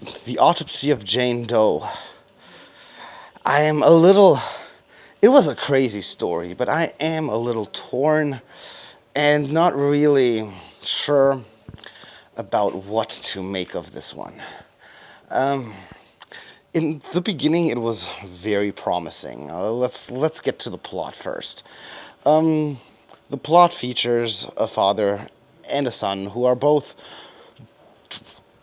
The Autopsy of Jane Doe. I am a little. It was a crazy story, but I am a little torn and not really sure about what to make of this one. In the beginning, it was very promising. Let's get to the plot first. The plot features a father and a son who are both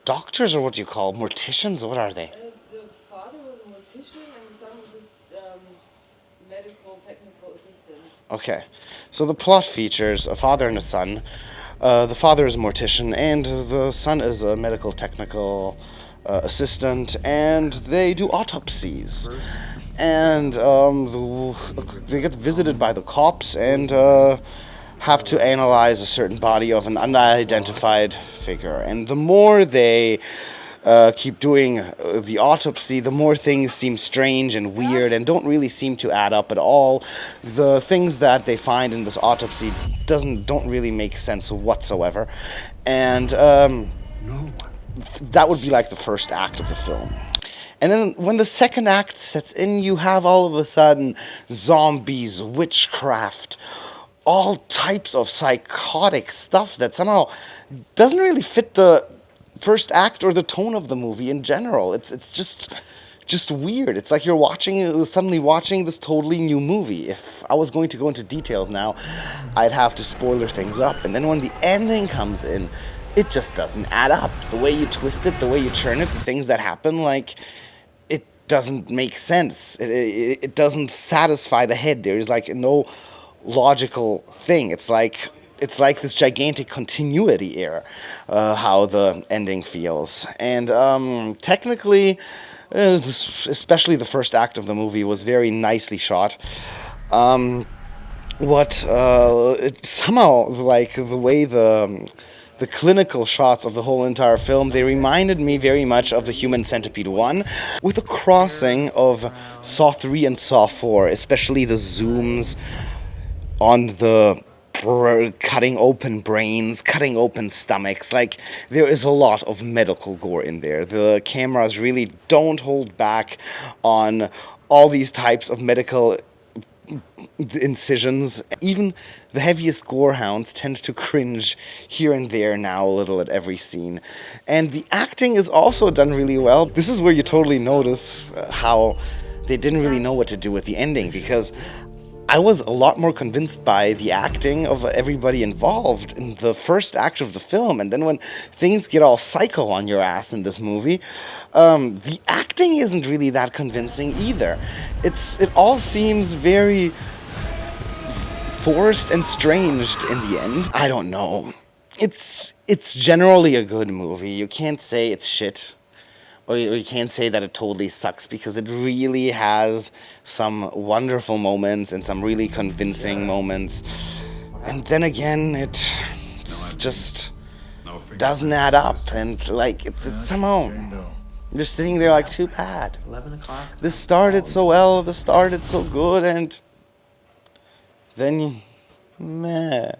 doctors, or what do you call morticians? What are they? The father was a mortician and the son was this medical technical assistant. Okay, so the plot features a father and a son. The father is a mortician, and the son is a medical technical assistant, and they do autopsies. And they get visited by the cops and have to analyze a certain body of an unidentified figure. And the more they keep doing the autopsy, the more things seem strange and weird and don't really seem to add up at all. The things that they find in this autopsy don't really make sense whatsoever. And that would be like the first act of the film. And then when the second act sets in, you have all of a sudden zombies, witchcraft, all types of psychotic stuff that somehow doesn't really fit the first act or the tone of the movie in general. It's just weird. It's like you're suddenly watching this totally new movie. If I was going to go into details now, I'd have to spoiler things up. And then when the ending comes in, it just doesn't add up. The way you twist it, the way you turn it, the things that happen, like, it doesn't make sense. It doesn't satisfy the head. There's like no logical thing. It's like this gigantic continuity error, how the ending feels. And technically, especially the first act of the movie was very nicely shot. Somehow, like, the way the clinical shots of the whole entire film, they reminded me very much of the Human Centipede 1, with a crossing of Saw 3 and Saw 4, especially the zooms on the cutting open brains, cutting open stomachs. Like, there is a lot of medical gore in there. The cameras really don't hold back on all these types of medical incisions. Even the heaviest gorehounds tend to cringe here and there now a little at every scene. And the acting is also done really well. This is where you totally notice how they didn't really know what to do with the ending, because I was a lot more convinced by the acting of everybody involved in the first act of the film, and then when things get all psycho on your ass in this movie, the acting isn't really that convincing either. It all seems very forced and stranged in the end. I don't know. It's generally a good movie. You can't say it's shit. Or you can't say that it totally sucks, because it really has some wonderful moments and some really convincing moments. And then again, it just doesn't add up. And, like, it's somehow just sitting there like, too bad. This started so well, this started so good, and then, meh.